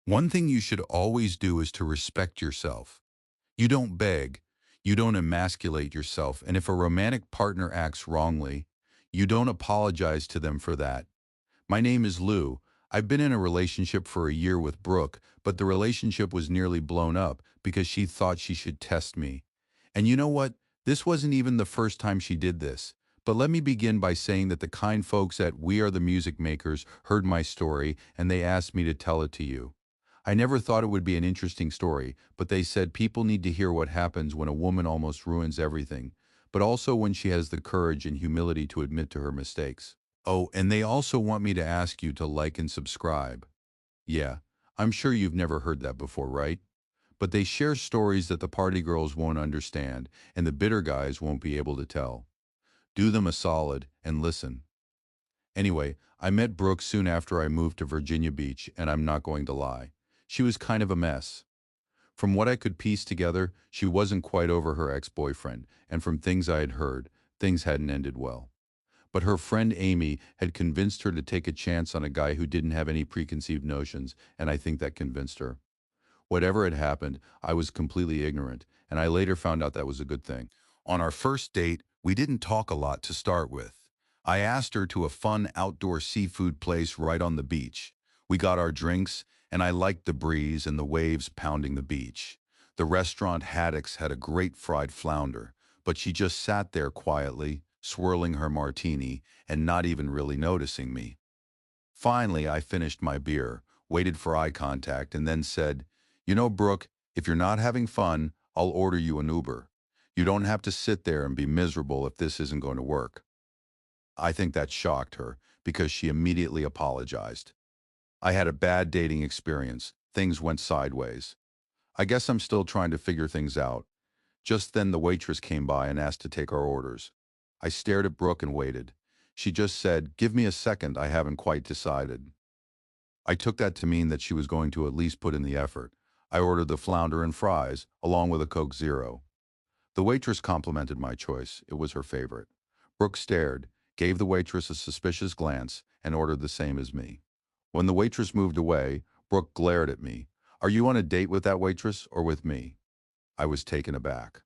One thing you should always do is to respect yourself. You don't beg, you don't emasculate yourself, and if a romantic partner acts wrongly, you don't apologize to them for that. My name is Lou. I've been in a relationship for a year with Brooke, but the relationship was nearly blown up because she thought she should test me. And you know what? This wasn't even the first time she did this. But let me begin by saying that the kind folks at We Are the Music Makers heard my story and they asked me to tell it to you. I never thought it would be an interesting story, but they said people need to hear what happens when a woman almost ruins everything, but also when she has the courage and humility to admit to her mistakes. Oh, and they also want me to ask you to like and subscribe. Yeah, I'm sure you've never heard that before, right? But they share stories that the party girls won't understand and the bitter guys won't be able to tell. Do them a solid and listen. Anyway, I met Brooke soon after I moved to Virginia Beach, and I'm not going to lie. She was kind of a mess. From what I could piece together, she wasn't quite over her ex-boyfriend, and from things I had heard, things hadn't ended well. But her friend Amy had convinced her to take a chance on a guy who didn't have any preconceived notions, and I think that convinced her. Whatever had happened, I was completely ignorant, and I later found out that was a good thing. On our first date, we didn't talk a lot to start with. I asked her to a fun outdoor seafood place right on the beach. We got our drinks, and I liked the breeze and the waves pounding the beach. The restaurant Haddock's had a great fried flounder, but she just sat there quietly, swirling her martini, and not even really noticing me. Finally, I finished my beer, waited for eye contact, and then said, "You know, Brooke, if you're not having fun, I'll order you an Uber. You don't have to sit there and be miserable if this isn't going to work." I think that shocked her because she immediately apologized. I had a bad dating experience. Things went sideways. I guess I'm still trying to figure things out. Just then the waitress came by and asked to take our orders. I stared at Brooke and waited. She just said, "Give me a second, I haven't quite decided." I took that to mean that she was going to at least put in the effort. I ordered the flounder and fries, along with a Coke Zero. The waitress complimented my choice. It was her favorite. Brooke stared, gave the waitress a suspicious glance, and ordered the same as me. When the waitress moved away, Brooke glared at me. "Are you on a date with that waitress or with me?" I was taken aback.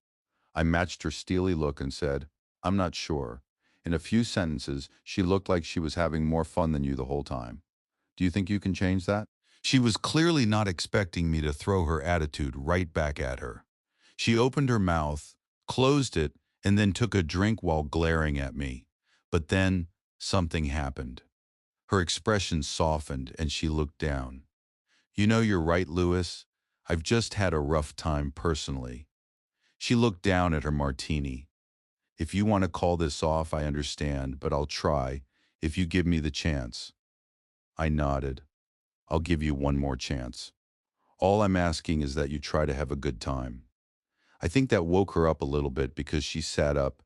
I matched her steely look and said, "I'm not sure." In a few sentences, she looked like she was having more fun than you the whole time. Do you think you can change that? She was clearly not expecting me to throw her attitude right back at her. She opened her mouth, closed it, and then took a drink while glaring at me. But then something happened. Her expression softened and she looked down. "You know, you're right, Lewis. I've just had a rough time personally." She looked down at her martini. "If you want to call this off, I understand, but I'll try, if you give me the chance." I nodded. "I'll give you one more chance. All I'm asking is that you try to have a good time." I think that woke her up a little bit because she sat up,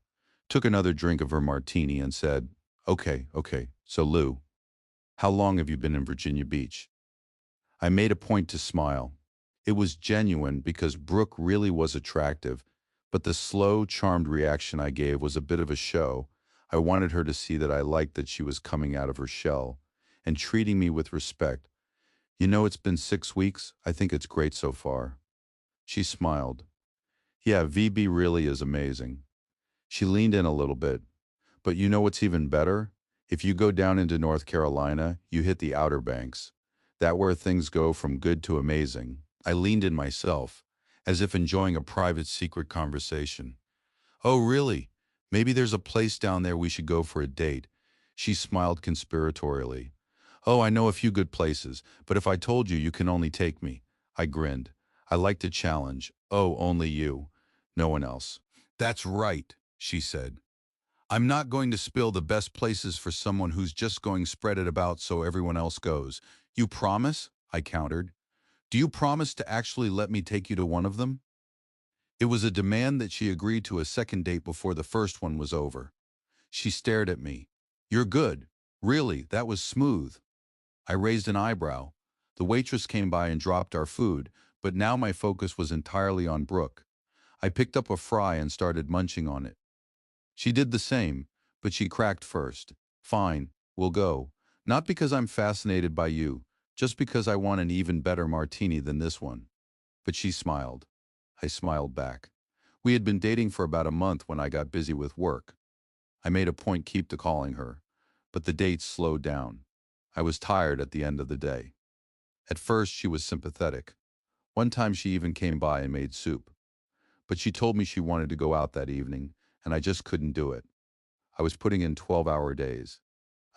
took another drink of her martini and said, Okay. So Lou, how long have you been in Virginia Beach?" I made a point to smile. It was genuine because Brooke really was attractive, but the slow, charmed reaction I gave was a bit of a show. I wanted her to see that I liked that she was coming out of her shell and treating me with respect. "You know, it's been 6 weeks. I think it's great so far." She smiled. "Yeah, VB really is amazing." She leaned in a little bit. "But you know what's even better? If you go down into North Carolina, you hit the Outer Banks. That where things go from good to amazing." I leaned in myself, as if enjoying a private secret conversation. "Oh, really? Maybe there's a place down there we should go for a date." She smiled conspiratorially. "Oh, I know a few good places, but if I told you, you can only take me." I grinned. I like to challenge. "Oh, only you. No one else." "That's right," she said. "I'm not going to spill the best places for someone who's just going spread it about so everyone else goes." "You promise?" I countered. "Do you promise to actually let me take you to one of them?" It was a demand that she agreed to a second date before the first one was over. She stared at me. "You're good. Really, that was smooth." I raised an eyebrow. The waitress came by and dropped our food, but now my focus was entirely on Brooke. I picked up a fry and started munching on it. She did the same, but she cracked first. "Fine, we'll go. Not because I'm fascinated by you, just because I want an even better martini than this one. But she smiled. I smiled back. We had been dating for about a month when I got busy with work. I made a point keep to calling her, but the dates slowed down. I was tired at the end of the day. At first, she was sympathetic. One time she even came by and made soup. But she told me she wanted to go out that evening, and I just couldn't do it. I was putting in 12-hour days.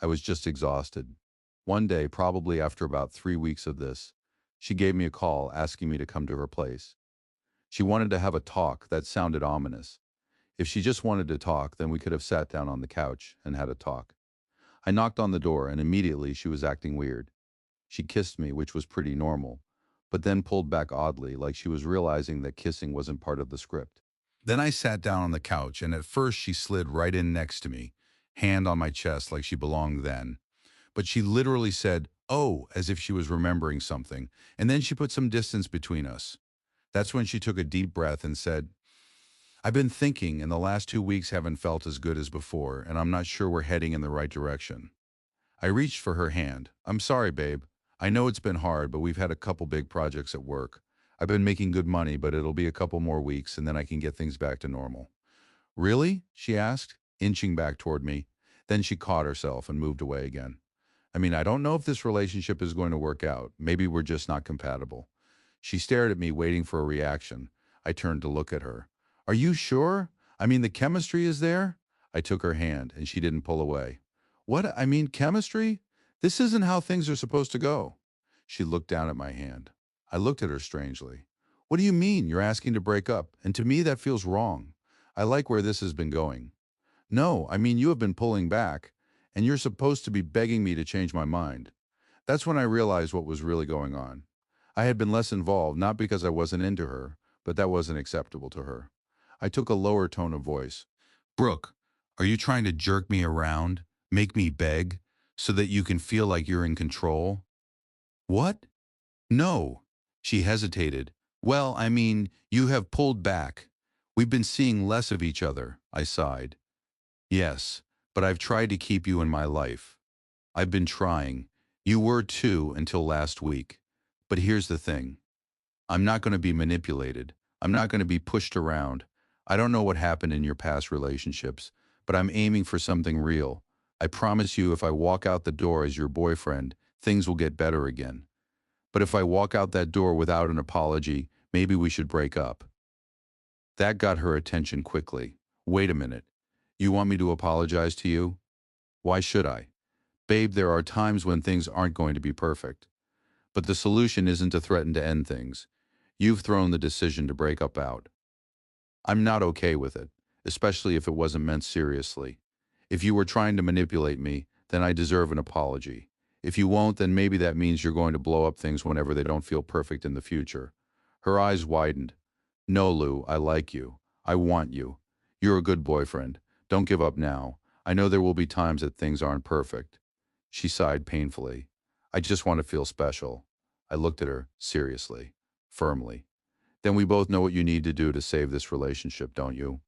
I was just exhausted. One day, probably after about 3 weeks of this, she gave me a call asking me to come to her place. She wanted to have a talk that sounded ominous. If she just wanted to talk, then we could have sat down on the couch and had a talk. I knocked on the door, and immediately she was acting weird. She kissed me, which was pretty normal, but then pulled back oddly, like she was realizing that kissing wasn't part of the script. Then I sat down on the couch, and at first she slid right in next to me, hand on my chest like she belonged then. But she literally said, "Oh," as if she was remembering something, and then she put some distance between us. That's when she took a deep breath and said, "I've been thinking, and the last 2 weeks haven't felt as good as before, and I'm not sure we're heading in the right direction." I reached for her hand. "I'm sorry, babe. I know it's been hard, but we've had a couple big projects at work. I've been making good money, but it'll be a couple more weeks, and then I can get things back to normal." "Really?" she asked, inching back toward me. Then she caught herself and moved away again. "I mean, I don't know if this relationship is going to work out. Maybe we're just not compatible." She stared at me, waiting for a reaction. I turned to look at her. "Are you sure? I mean, the chemistry is there?" I took her hand, and she didn't pull away. "What? I mean, chemistry? This isn't how things are supposed to go." She looked down at my hand. I looked at her strangely. "What do you mean? You're asking to break up? And to me, that feels wrong. I like where this has been going." "No, I mean, you have been pulling back, and you're supposed to be begging me to change my mind." That's when I realized what was really going on. I had been less involved, not because I wasn't into her, but that wasn't acceptable to her. I took a lower tone of voice. "Brooke, are you trying to jerk me around, make me beg, so that you can feel like you're in control?" "What? No." She hesitated. "Well, I mean, you have pulled back. We've been seeing less of each other," I sighed. "Yes, but I've tried to keep you in my life. I've been trying. You were too until last week. But here's the thing. I'm not going to be manipulated. I'm not going to be pushed around. I don't know what happened in your past relationships, but I'm aiming for something real. I promise you, if I walk out the door as your boyfriend, things will get better again. But if I walk out that door without an apology, maybe we should break up." That got her attention quickly. "Wait a minute. You want me to apologize to you? Why should I?" "Babe, there are times when things aren't going to be perfect. But the solution isn't to threaten to end things. You've thrown the decision to break up out. I'm not okay with it, especially if it wasn't meant seriously. If you were trying to manipulate me, then I deserve an apology. If you won't, then maybe that means you're going to blow up things whenever they don't feel perfect in the future." Her eyes widened. "No, Lou, I like you. I want you. You're a good boyfriend. Don't give up now. I know there will be times that things aren't perfect." She sighed painfully. "I just want to feel special." I looked at her, seriously, firmly. "Then we both know what you need to do to save this relationship, don't you?"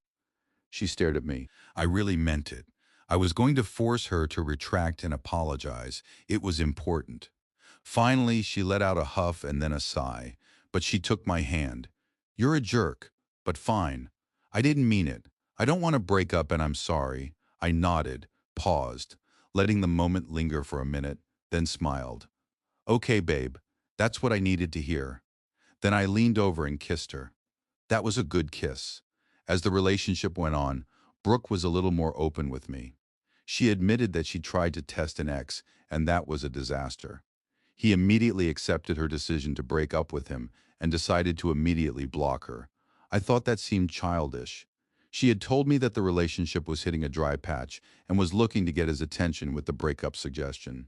She stared at me. I really meant it. I was going to force her to retract and apologize. It was important. Finally, she let out a huff and then a sigh, but she took my hand. "You're a jerk, but fine. I didn't mean it. I don't want to break up, and I'm sorry." I nodded, paused, letting the moment linger for a minute, then smiled. "Okay, babe, that's what I needed to hear." Then I leaned over and kissed her. That was a good kiss. As the relationship went on, Brooke was a little more open with me. She admitted that she tried to test an ex, and that was a disaster. He immediately accepted her decision to break up with him and decided to immediately block her. I thought that seemed childish. She had told me that the relationship was hitting a dry patch and was looking to get his attention with the breakup suggestion.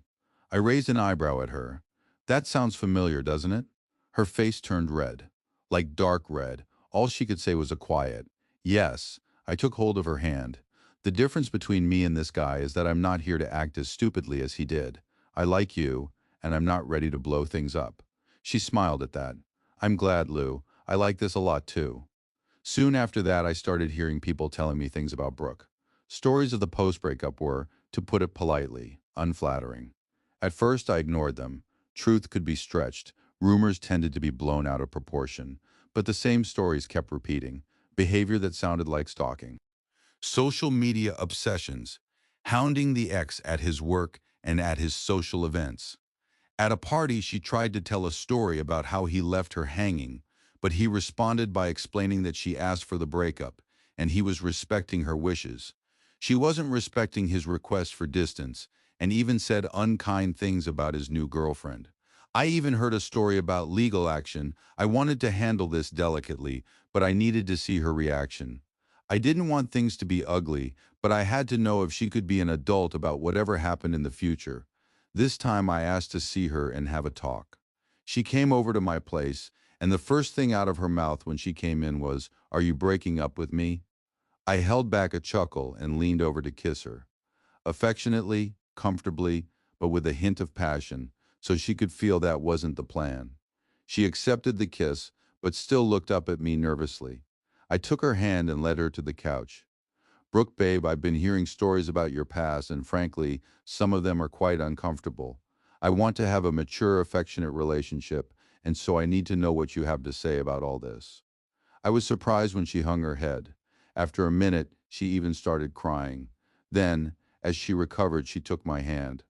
I raised an eyebrow at her. "That sounds familiar, doesn't it?" Her face turned red, like dark red. All she could say was a quiet, "Yes." I took hold of her hand. "The difference between me and this guy is that I'm not here to act as stupidly as he did. I like you, and I'm not ready to blow things up." She smiled at that. "I'm glad, Lou. I like this a lot too." Soon after that, I started hearing people telling me things about Brooke. Stories of the post-breakup were, to put it politely, unflattering. At first, I ignored them. Truth could be stretched. Rumors tended to be blown out of proportion. But the same stories kept repeating. Behavior that sounded like stalking. Social media obsessions. Hounding the ex at his work and at his social events. At a party, she tried to tell a story about how he left her hanging, but he responded by explaining that she asked for the breakup, and he was respecting her wishes. She wasn't respecting his request for distance, and even said unkind things about his new girlfriend. I even heard a story about legal action. I wanted to handle this delicately, but I needed to see her reaction. I didn't want things to be ugly, but I had to know if she could be an adult about whatever happened in the future. This time I asked to see her and have a talk. She came over to my place, and the first thing out of her mouth when she came in was, "Are you breaking up with me?" I held back a chuckle and leaned over to kiss her. Affectionately, comfortably, but with a hint of passion, so she could feel that wasn't the plan. She accepted the kiss, but still looked up at me nervously. I took her hand and led her to the couch. "Brooke, babe, I've been hearing stories about your past, and frankly, some of them are quite uncomfortable. I want to have a mature, affectionate relationship, and so I need to know what you have to say about all this." I was surprised when she hung her head. After a minute, she even started crying. Then, as she recovered, she took my hand.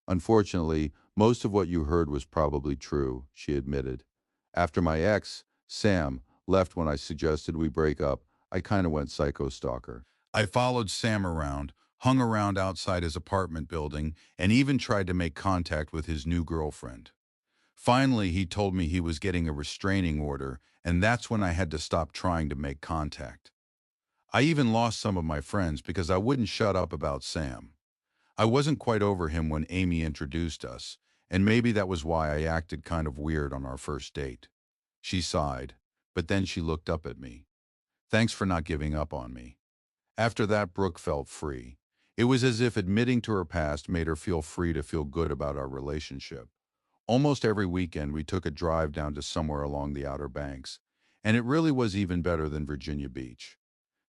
"Unfortunately, most of what you heard was probably true," she admitted. "After my ex, Sam, left when I suggested we break up, I kind of went psycho stalker. I followed Sam around, hung around outside his apartment building, and even tried to make contact with his new girlfriend. Finally, he told me he was getting a restraining order, and that's when I had to stop trying to make contact. I even lost some of my friends because I wouldn't shut up about Sam. I wasn't quite over him when Amy introduced us, and maybe that was why I acted kind of weird on our first date." She sighed, but then she looked up at me. "Thanks for not giving up on me." After that, Brooke felt free. It was as if admitting to her past made her feel free to feel good about our relationship. Almost every weekend, we took a drive down to somewhere along the Outer Banks, and it really was even better than Virginia Beach.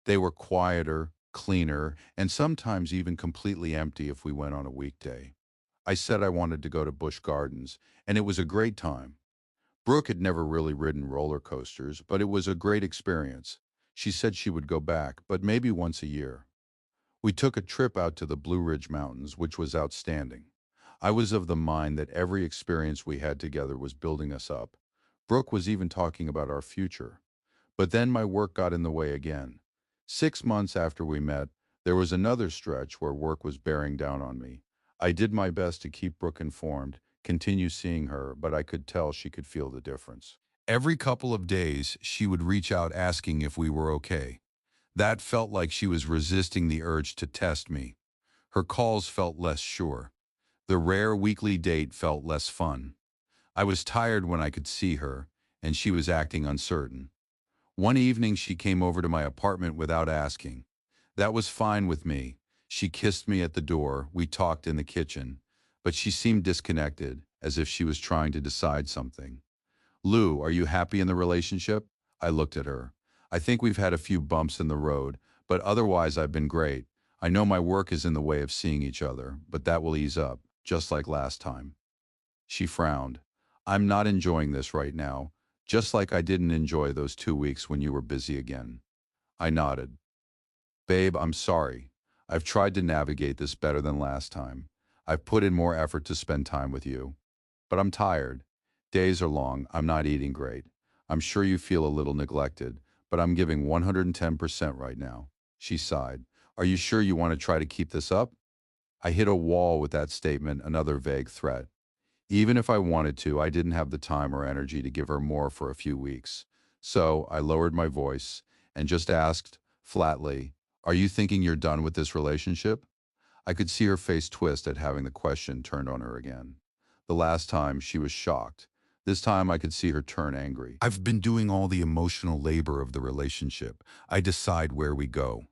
They were quieter, cleaner, and sometimes even completely empty if we went on a weekday. I said I wanted to go to Busch Gardens, and it was a great time. Brooke had never really ridden roller coasters, but it was a great experience. She said she would go back, but maybe once a year. We took a trip out to the Blue Ridge Mountains, which was outstanding. I was of the mind that every experience we had together was building us up. Brooke was even talking about our future. But then my work got in the way again. 6 months after we met, there was another stretch where work was bearing down on me. I did my best to keep Brooke informed, continue seeing her, but I could tell she could feel the difference. Every couple of days, she would reach out asking if we were okay. That felt like she was resisting the urge to test me. Her calls felt less sure. The rare weekly date felt less fun. I was tired when I could see her, and she was acting uncertain. One evening, she came over to my apartment without asking. That was fine with me. She kissed me at the door, we talked in the kitchen, but she seemed disconnected, as if she was trying to decide something. "Lou, are you happy in the relationship?" I looked at her. "I think we've had a few bumps in the road, but otherwise I've been great. I know my work is in the way of seeing each other, but that will ease up, just like last time." She frowned. "I'm not enjoying this right now, just like I didn't enjoy those 2 weeks when you were busy again." I nodded. "Babe, I'm sorry. I've tried to navigate this better than last time. I've put in more effort to spend time with you. But I'm tired. Days are long, I'm not eating great. I'm sure you feel a little neglected, but I'm giving 110% right now." She sighed. "Are you sure you want to try to keep this up?" I hit a wall with that statement, another vague threat. Even if I wanted to, I didn't have the time or energy to give her more for a few weeks. So I lowered my voice and just asked, flatly, "Are you thinking you're done with this relationship?" I could see her face twist at having the question turned on her again. The last time, she was shocked. This time, I could see her turn angry. "I've been doing all the emotional labor of the relationship. I decide where we go.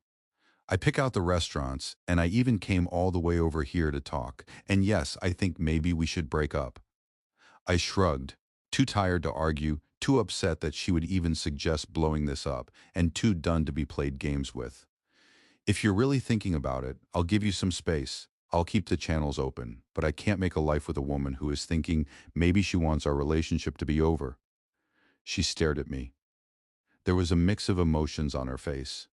I pick out the restaurants, and I even came all the way over here to talk. And yes, I think maybe we should break up." I shrugged, too tired to argue, too upset that she would even suggest blowing this up, and too done to be played games with. "If you're really thinking about it, I'll give you some space. I'll keep the channels open, but I can't make a life with a woman who is thinking maybe she wants our relationship to be over. She stared at me. There was a mix of emotions on her face.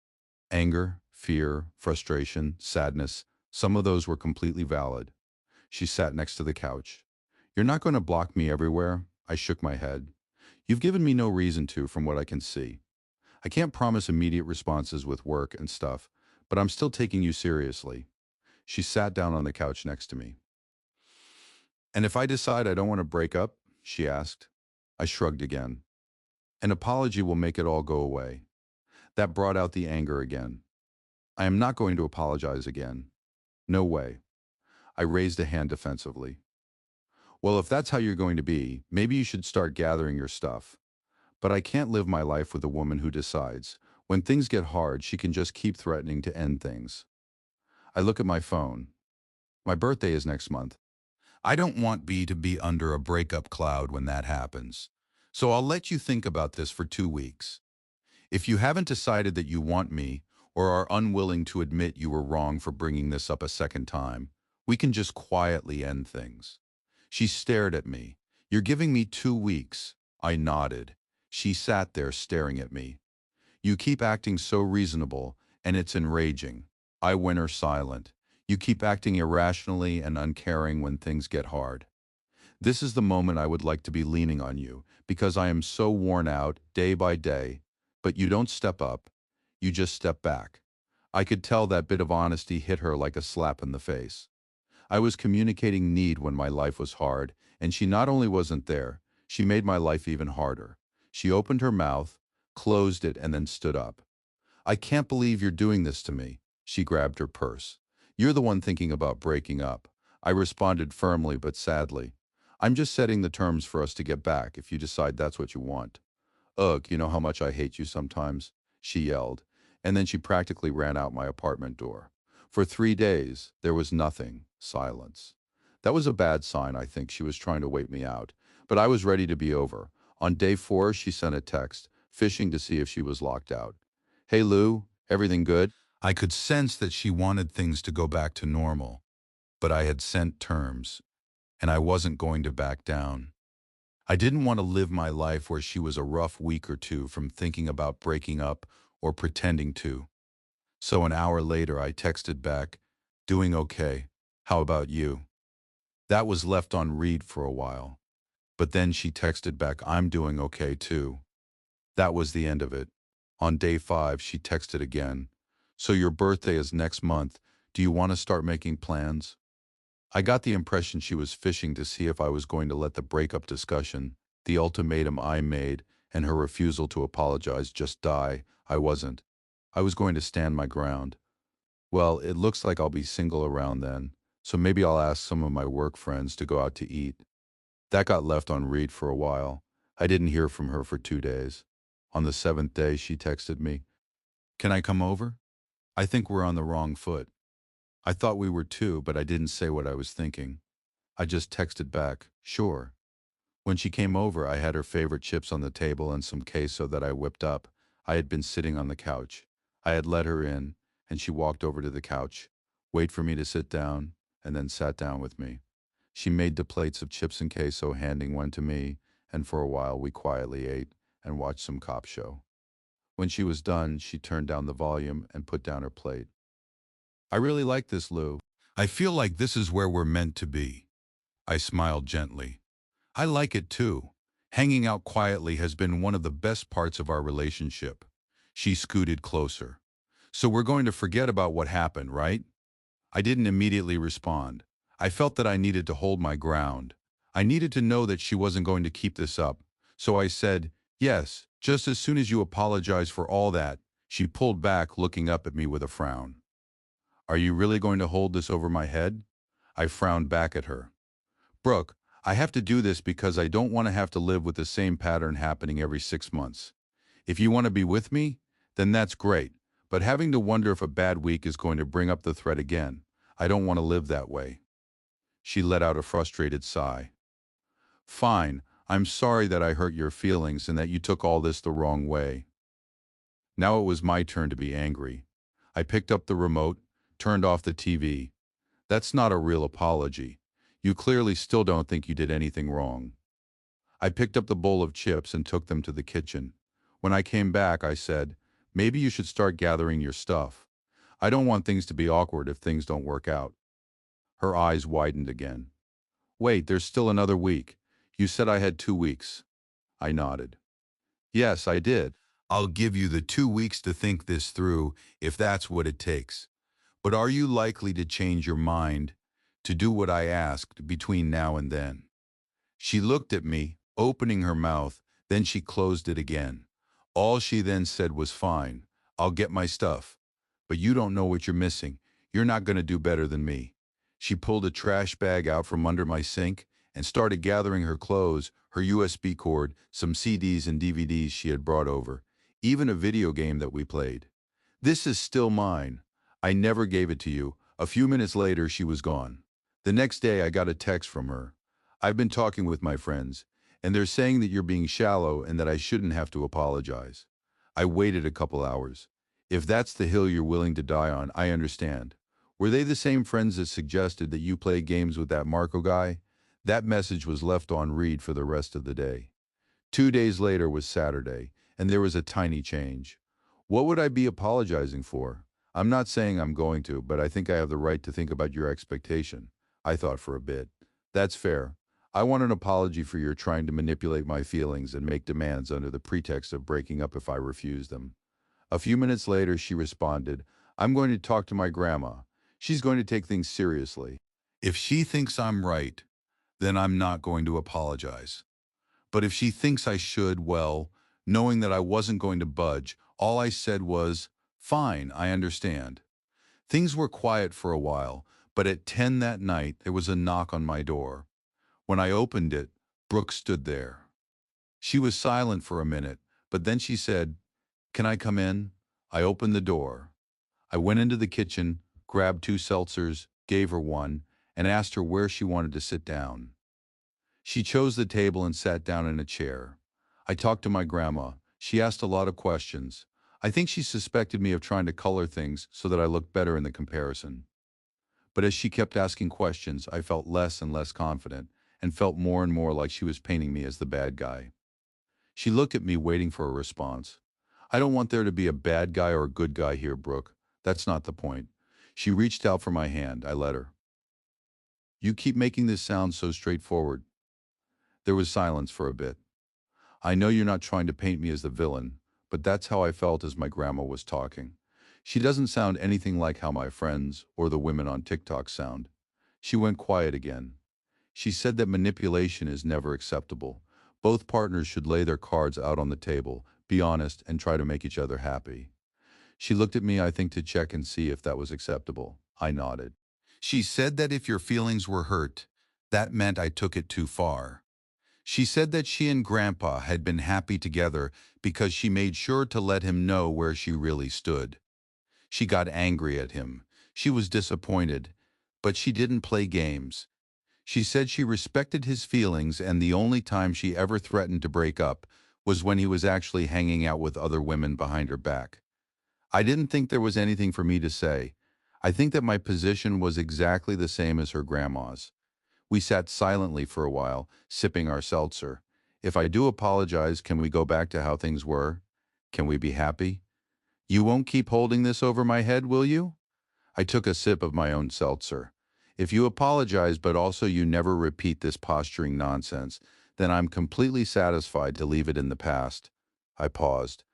Anger, fear, frustration, sadness. Some of those were completely valid. She sat next to the couch. You're not going to block me everywhere? I shook my head. You've given me no reason to, from what I can see. I can't promise immediate responses with work and stuff, but I'm still taking you seriously. She sat down on the couch next to me. And if I decide I don't want to break up? She asked. I shrugged again. An apology will make it all go away. That brought out the anger again. I am not going to apologize again. No way. I raised a hand defensively. Well, if that's how you're going to be, maybe you should start gathering your stuff. But I can't live my life with a woman who decides, when things get hard, she can just keep threatening to end things. I look at my phone. My birthday is next month. I don't want B to be under a breakup cloud when that happens. So I'll let you think about this for 2 weeks. If you haven't decided that you want me or are unwilling to admit you were wrong for bringing this up a second time, we can just quietly end things. She stared at me. You're giving me 2 weeks. I nodded. She sat there staring at me. You keep acting so reasonable, and it's enraging. I went her silent. You keep acting irrationally and uncaring when things get hard. This is the moment I would like to be leaning on you, because I am so worn out day by day, but you don't step up, you just step back. I could tell that bit of honesty hit her like a slap in the face. I was communicating need when my life was hard, and she not only wasn't there, she made my life even harder. She opened her mouth, closed it, and then stood up. I can't believe you're doing this to me. She grabbed her purse. You're the one thinking about breaking up. I responded firmly but sadly. I'm just setting the terms for us to get back if you decide that's what you want. Ugh, you know how much I hate you sometimes? She yelled, and then she practically ran out my apartment door. For 3 days, there was nothing, silence. That was a bad sign, I think. She was trying to wait me out. But I was ready to be over. On day 4, she sent a text, fishing to see if she was locked out. Hey Lou, everything good? I could sense that she wanted things to go back to normal, but I had sent terms, and I wasn't going to back down. I didn't want to live my life where she was a rough week or two from thinking about breaking up or pretending to. So an hour later, I texted back, doing okay. How about you? That was left on read for a while. But then she texted back, I'm doing okay too. That was the end of it. On day 5, she texted again. So your birthday is next month. Do you want to start making plans? I got the impression she was fishing to see if I was going to let the breakup discussion, the ultimatum I made, and her refusal to apologize just die. I wasn't. I was going to stand my ground. Well, it looks like I'll be single around then, so maybe I'll ask some of my work friends to go out to eat. That got left on read for a while. I didn't hear from her for 2 days. On the 7th day, she texted me, Can I come over? I think we're on the wrong foot. I thought we were too, but I didn't say what I was thinking. I just texted back, sure. When she came over, I had her favorite chips on the table and some queso that I whipped up. I had been sitting on the couch. I had let her in, and she walked over to the couch, wait for me to sit down, and then sat down with me. She made the plates of chips and queso, handing one to me, and for a while we quietly ate and watched some cop show. When she was done, she turned down the volume and put down her plate. I really like this, Lou. I feel like this is where we're meant to be. I smiled gently. I like it too. Hanging out quietly has been one of the best parts of our relationship. She scooted closer. So we're going to forget about what happened, right? I didn't immediately respond. I felt that I needed to hold my ground. I needed to know that she wasn't going to keep this up. So I said, yes, just as soon as you apologize for all that. She pulled back, looking up at me with a frown. Are you really going to hold this over my head? I frowned back at her. Brooke, I have to do this because I don't want to have to live with the same pattern happening every 6 months. If you want to be with me, then that's great. But having to wonder if a bad week is going to bring up the threat again, I don't want to live that way. She let out a frustrated sigh. Fine, I'm sorry that I hurt your feelings and that you took all this the wrong way. Now it was my turn to be angry. I picked up the remote, turned off the TV. That's not a real apology. You clearly still don't think you did anything wrong. I picked up the bowl of chips and took them to the kitchen. When I came back, I said, maybe you should start gathering your stuff. I don't want things to be awkward if things don't work out. Her eyes widened again. Wait, there's still another week. You said I had 2 weeks. I nodded. Yes, I did. I'll give you the 2 weeks to think this through if that's what it takes. But are you likely to change your mind to do what I asked between now and then? She looked at me, opening her mouth, then she closed it again. All she then said was, fine, I'll get my stuff. But you don't know what you're missing. You're not going to do better than me. She pulled a trash bag out from under my sink and started gathering her clothes, her USB cord, some CDs and DVDs she had brought over, even a video game that we played. This is still mine. I never gave it to you. A few minutes later, she was gone. The next day, I got a text from her. I've been talking with my friends, and they're saying that you're being shallow and that I shouldn't have to apologize. I waited a couple hours. If that's the hill you're willing to die on, I understand. Were they the same friends that suggested that you play games with that Marco guy? That message was left on read for the rest of the day. 2 days later was Saturday, and there was a tiny change. What would I be apologizing for? I'm not saying I'm going to, but I think I have the right to think about your expectation. I thought for a bit. That's fair. I want an apology for your trying to manipulate my feelings and make demands under the pretext of breaking up if I refuse them. A few minutes later, she responded, I'm going to talk to my grandma. She's going to take things seriously. If she thinks I'm right, then I'm not going to apologize. But if she thinks I should, well, knowing that I wasn't going to budge, all I said was, fine, I understand. Things were quiet for a while, but at 10 that night, there was a knock on my door. When I opened it, Brooke stood there. She was silent for a minute, but then she said, can I come in? I opened the door. I went into the kitchen, grabbed 2 seltzers, gave her one, and asked her where she wanted to sit down. She chose the table and sat down in a chair. I talked to my grandma. She asked a lot of questions. I think she suspected me of trying to color things so that I looked better in the comparison. But as she kept asking questions, I felt less and less confident and felt more and more like she was painting me as the bad guy. She looked at me waiting for a response. I don't want there to be a bad guy or a good guy here, Brooke. That's not the point. She reached out for my hand. I let her. You keep making this sound so straightforward. There was silence for a bit. I know you're not trying to paint me as the villain, but that's how I felt as my grandma was talking. She doesn't sound anything like how my friends or the women on TikTok sound. She went quiet again. She said that manipulation is never acceptable. Both partners should lay their cards out on the table, be honest, and try to make each other happy. She looked at me, I think, to check and see if that was acceptable. I nodded. She said that if your feelings were hurt, that meant I took it too far. She said that she and Grandpa had been happy together because she made sure to let him know where she really stood. She got angry at him. She was disappointed, but she didn't play games. She said she respected his feelings, and the only time she ever threatened to break up was when he was actually hanging out with other women behind her back. I didn't think there was anything for me to say. I think that my position was exactly the same as her grandma's. We sat silently for a while, sipping our seltzer. If I do apologize, can we go back to how things were? Can we be happy? You won't keep holding this over my head, will you? I took a sip of my own seltzer. If you apologize, but also you never repeat this posturing nonsense, then I'm completely satisfied to leave it in the past. I paused.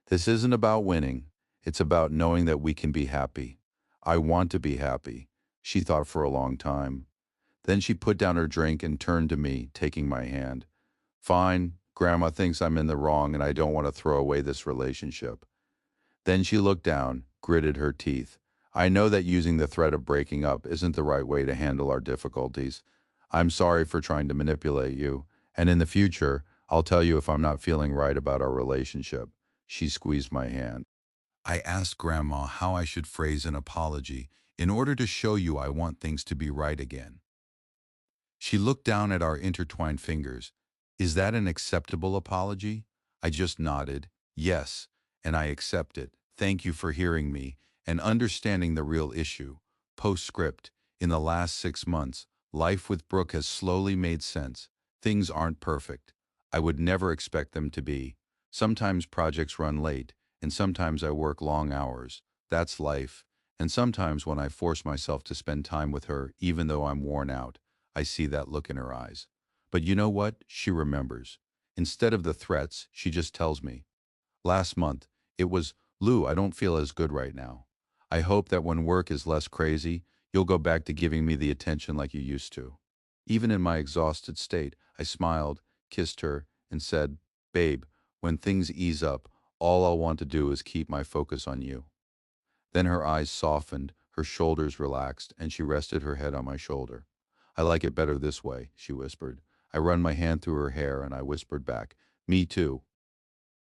This isn't about winning. It's about knowing that we can be happy. I want to be happy. She thought for a long time. Then she put down her drink and turned to me, taking my hand. Fine, Grandma thinks I'm in the wrong and I don't want to throw away this relationship. Then she looked down, gritted her teeth. I know that using the threat of breaking up isn't the right way to handle our difficulties. I'm sorry for trying to manipulate you, and in the future, I'll tell you if I'm not feeling right about our relationship. She squeezed my hand. I asked Grandma how I should phrase an apology in order to show you I want things to be right again. She looked down at our intertwined fingers. Is that an acceptable apology? I just nodded. Yes, and I accept it. Thank you for hearing me and understanding the real issue. Postscript. In the last 6 months, life with Brooke has slowly made sense. Things aren't perfect. I would never expect them to be. Sometimes projects run late, and sometimes I work long hours. That's life. And sometimes when I force myself to spend time with her, even though I'm worn out, I see that look in her eyes. But you know what? She remembers. Instead of the threats, she just tells me. Last month, it was, Lou, I don't feel as good right now. I hope that when work is less crazy, you'll go back to giving me the attention like you used to. Even in my exhausted state, I smiled, kissed her, and said, Babe, when things ease up, all I'll want to do is keep my focus on you. Then her eyes softened, her shoulders relaxed, and she rested her head on my shoulder. I like it better this way, she whispered. I run my hand through her hair and I whispered back, Me too.